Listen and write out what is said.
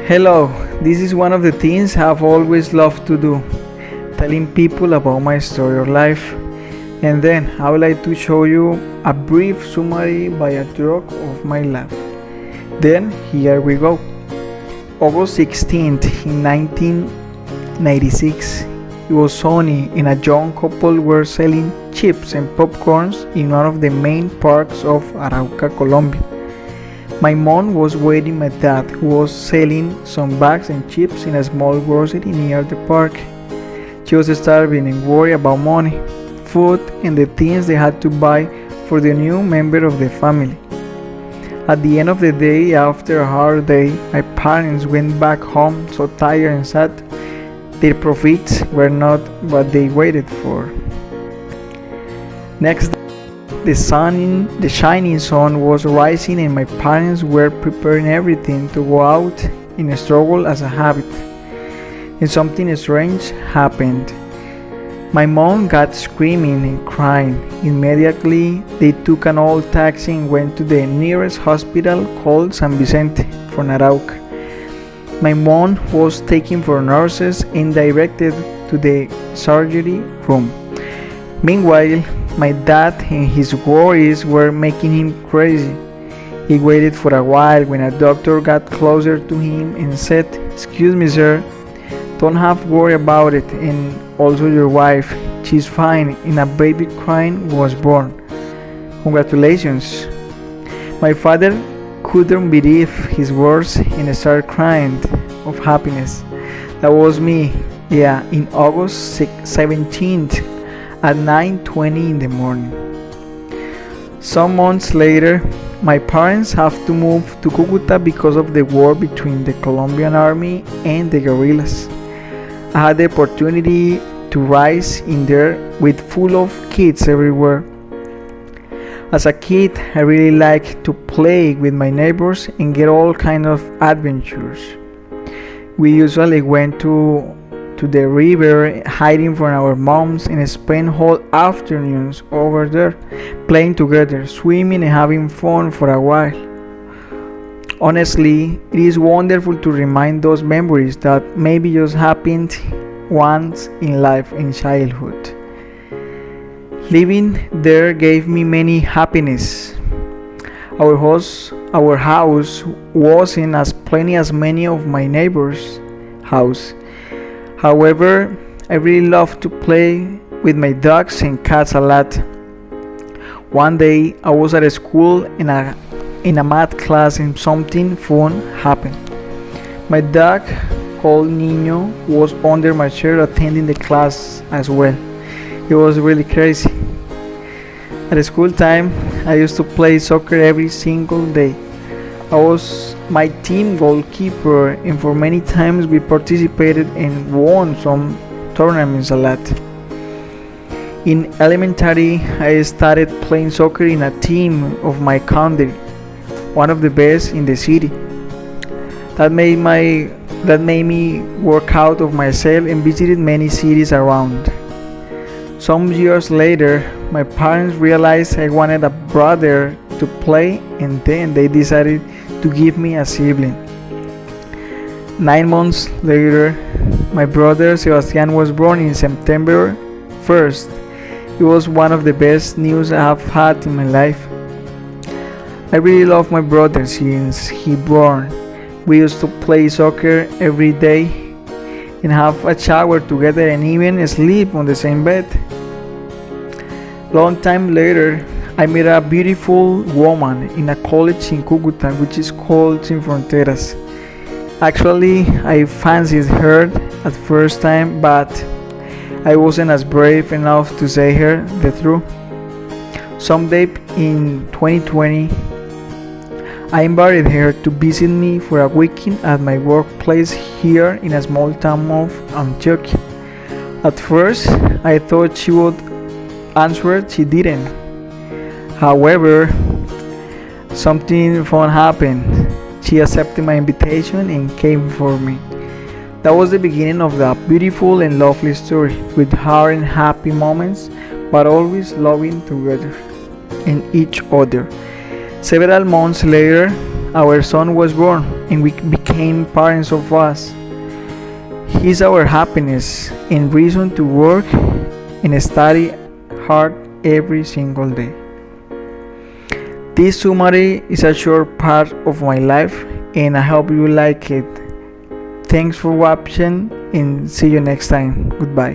Hello, this is one of the things I've always loved to do, telling people about my story of life. And then I would like to show you a brief summary by a drug of my life. Then here we go. August 16th in 1996, it was sunny and a young couple were selling chips and popcorns in one of the main parks of Arauca, Colombia. My mom was waiting my dad, who was selling some bags and chips in a small grocery near the park. She was starving and worried about money, food, and the things they had to buy for the new member of the family. At the end of the day, after a hard day, my parents went back home so tired and sad. Their profits were not what they waited for. Next day, the shining sun was rising and my parents were preparing everything to go out in a stroll as a habit. And something strange happened. My mom got screaming and crying. Immediately, they took an old taxi and went to the nearest hospital called San Vicente from Arauca. My mom was taken for nurses and directed to the surgery room. Meanwhile, my dad and his worries were making him crazy. He waited for a while when a doctor got closer to him and said, "Excuse me, sir, don't have worry about it, and also your wife, she's fine, and a baby crying was born. Congratulations." My father couldn't believe his words and started crying of happiness. That was me, in August 17th at 9:20 in the morning. Some months later, my parents have to move to Cucuta because of the war between the Colombian army and the guerrillas. I had the opportunity to rise in there with full of kids everywhere. As a kid, I really liked to play with my neighbors and get all kinds of adventures. We usually went to the river, hiding from our moms, and spend whole afternoons over there, playing together, swimming and having fun for a while. Honestly, it is wonderful to remind those memories that maybe just happened once in life in childhood. Living there gave me many happiness. Our house wasn't as plenty as many of my neighbors' house. However, I really loved to play with my dogs and cats a lot. One day, I was at school in a math class and something fun happened. My dog, called Nino, was under my chair attending the class as well. It was really crazy. At school time, I used to play soccer every single day. I was my team goalkeeper, and for many times we participated and won some tournaments a lot. In elementary, I started playing soccer in a team of my country, one of the best in the city. That made me work out of myself and visited many cities around. Some years later, my parents realized I wanted a brother to play, and then they decided to give me a sibling. 9 months later, my brother Sebastian was born in September 1st. It was one of the best news I have had in my life. I really love my brother since he born. We used to play soccer every day and have a shower together and even sleep on the same bed. Long time later, I met a beautiful woman in a college in Cucuta, which is called Sin Fronteras. Actually, I fancied her at first time, but I wasn't as brave enough to say her the truth. Someday in 2020, I invited her to visit me for a weekend at my workplace here in a small town of Antioquia. At first, I thought she would answer. She didn't. However, something fun happened. She accepted my invitation and came for me. That was the beginning of that beautiful and lovely story, with hard and happy moments, but always loving together and each other. Several months later, our son was born and we became parents of us. He's our happiness and reason to work and study hard every single day. This summary is a short part of my life and I hope you like it. Thanks for watching and see you next time. Goodbye.